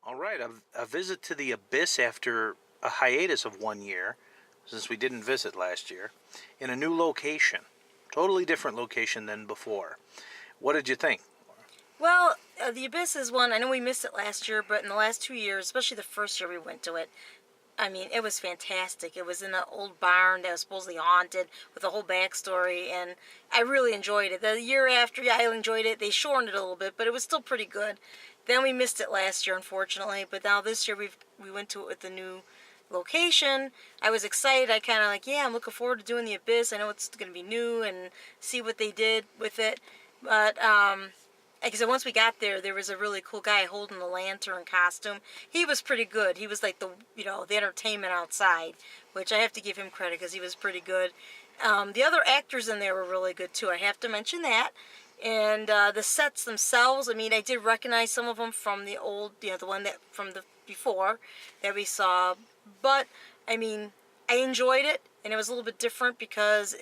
All right, a visit to the abyss after a hiatus of 1 year, since we didn't visit last year, in a new location. Totally different location than before. What did you think? Well, the Abyss is one. I know we missed it last year, but in the last 2 years, especially the first year we went to it, I mean, it was fantastic. It was in an old barn that was supposedly haunted with a whole backstory, and I really enjoyed it. The year after, yeah, I enjoyed it. They shortened it a little bit, but it was still pretty good. Then we missed it last year, unfortunately, but now this year we went to it with the new location. I was excited. I kind of like, yeah, I'm looking forward to doing the Abyss. I know it's going to be new and see what they did with it, but like I said, once we got there, there was a really cool guy holding the lantern costume. He was pretty good. He was like the entertainment outside, which I have to give him credit because he was pretty good. The other actors in there were really good too. I have to mention that. And the sets themselves, I mean, I did recognize some of them from the old, the one that from the before that we saw. But I mean, I enjoyed it, and it was a little bit different because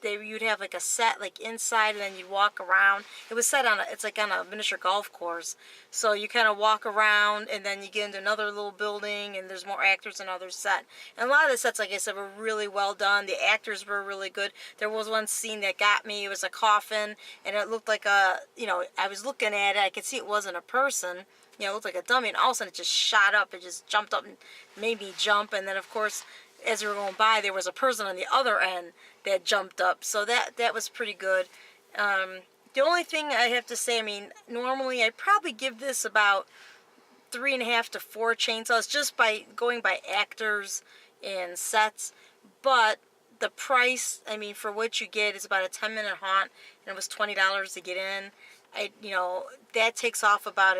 you'd have like a set like inside, and then you'd walk around. It was set on it's like on a miniature golf course, so you kind of walk around, and then you get into another little building, and there's more actors and other set. And a lot of the sets, like I said, were really well done. The actors were really good. There was one scene that got me. It was a coffin, and it looked like I was looking at it, I could see it wasn't a person. It looked like a dummy, and all of a sudden it just shot up. It just jumped up and made me jump. And then, of course, as we were going by, there was a person on the other end that jumped up. So that was pretty good. The only thing I have to say, I mean, normally I'd probably give this about 3.5 to 4 chainsaws just by going by actors and sets. But the price, I mean, for what you get is about a 10-minute haunt, and it was $20 to get in. That takes off about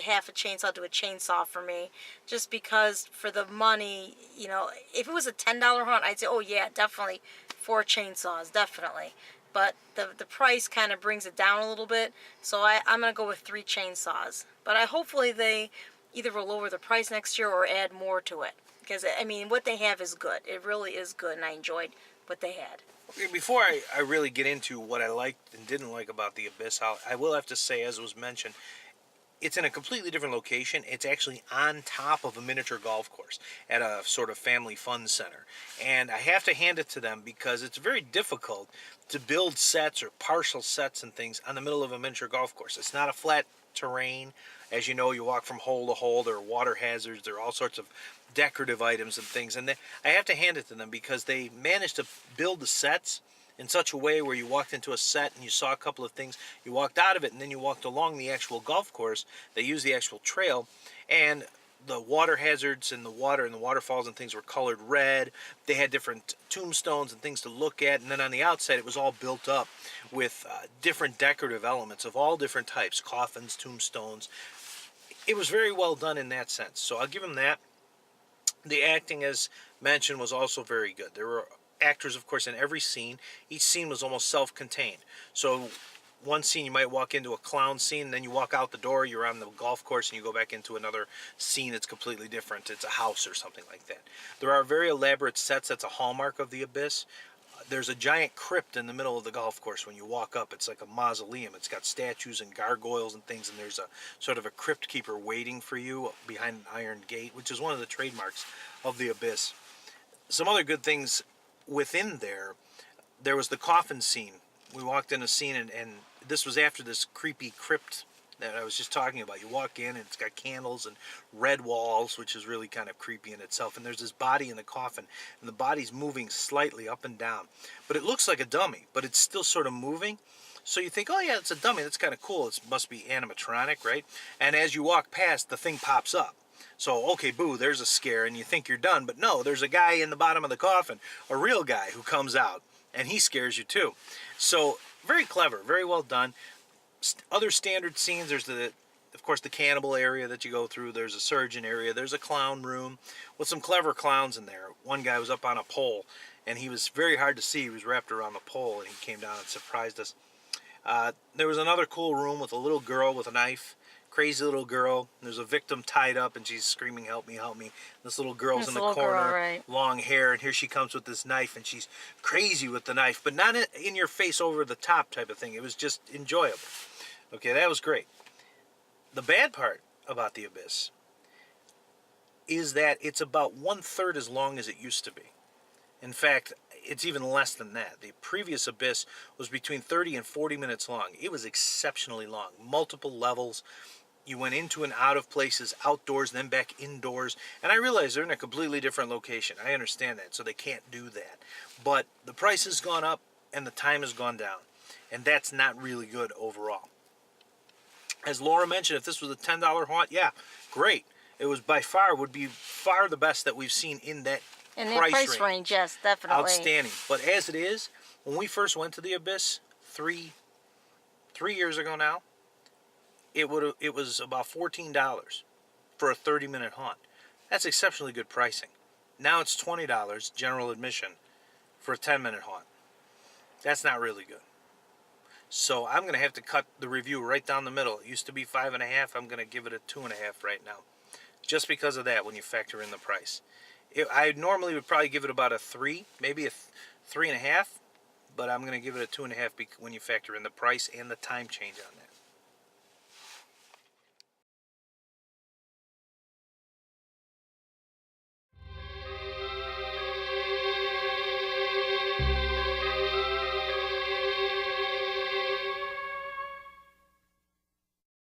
half a chainsaw to a chainsaw for me, just because for the money, if it was a $10 hunt, I'd say, oh yeah, definitely 4 chainsaws, definitely. But the price kind of brings it down a little bit, so I'm gonna go with 3 chainsaws. But hopefully they either will lower the price next year or add more to it, because I mean what they have is good. It really is good, and I enjoyed what they had. Okay, before I really get into what I liked and didn't like about the abyss, I will have to say, as was mentioned, it's in a completely different location. It's actually on top of a miniature golf course at a sort of family fun center. And I have to hand it to them because it's very difficult to build sets or partial sets and things on the middle of a miniature golf course. It's not a flat terrain. As you know, you walk from hole to hole. There are water hazards. There are all sorts of decorative items and things. And I have to hand it to them because they managed to build the sets in such a way where you walked into a set and you saw a couple of things, you walked out of it, and then you walked along the actual golf course. They used the actual trail, and the water hazards and the water and the waterfalls and things were colored red. They had different tombstones and things to look at, and then on the outside it was all built up with different decorative elements of all different types, coffins, tombstones. It was very well done in that sense, so I'll give them that. The acting, as mentioned, was also very good. There were actors, of course, in every scene. Each scene was almost self-contained. So one scene you might walk into a clown scene, and then you walk out the door, you're on the golf course, and you go back into another scene that's completely different. It's a house or something like that. There are very elaborate sets. That's a hallmark of the Abyss. There's a giant crypt in the middle of the golf course. When you walk up, it's like a mausoleum. It's got statues and gargoyles and things, and there's a sort of a crypt keeper waiting for you behind an iron gate, which is one of the trademarks of the Abyss. Some other good things within there was the coffin scene. We walked in a scene, and this was after this creepy crypt that I was just talking about. You walk in, and it's got candles and red walls, which is really kind of creepy in itself. And there's this body in the coffin, and the body's moving slightly up and down. But it looks like a dummy, but it's still sort of moving. So you think, oh yeah, it's a dummy. That's kind of cool. It must be animatronic, right? And as you walk past, the thing pops up. So, okay, boo, there's a scare, and you think you're done. But no, there's a guy in the bottom of the coffin, a real guy who comes out, and he scares you too. So, very clever, very well done. Other standard scenes, there's of course, the cannibal area that you go through. There's a surgeon area. There's a clown room with some clever clowns in there. One guy was up on a pole, and he was very hard to see. He was wrapped around the pole, and he came down and surprised us. There was another cool room with a little girl with a knife. Crazy little girl. There's a victim tied up, and she's screaming, help me, help me. This little girl's in the corner, girl, right. long hair, and here she comes with this knife, and she's crazy with the knife, but not in your face, over the top type of thing. It was just enjoyable. Okay, that was great. The bad part about the Abyss is that it's about 1/3 as long as it used to be. In fact, it's even less than that. The previous Abyss was between 30 and 40 minutes long. It was exceptionally long, multiple levels. You went into and out of places, outdoors, then back indoors. And I realize they're in a completely different location. I understand that, so they can't do that. But the price has gone up and the time has gone down. And that's not really good overall. As Laura mentioned, if this was a $10 haunt, yeah, great. It would be far the best that we've seen in that In that price range, yes, definitely. Outstanding. But as it is, when we first went to the Abyss three years ago now, it was about $14 for a 30-minute haunt. That's exceptionally good pricing. Now it's $20 general admission for a 10-minute haunt. That's not really good. So I'm going to have to cut the review right down the middle. It used to be 5.5. I'm going to give it a 2.5 right now, just because of that. When you factor in the price, I normally would probably give it about a 3, maybe a 3.5, but I'm going to give it a 2.5 when you factor in the price and the time change on that.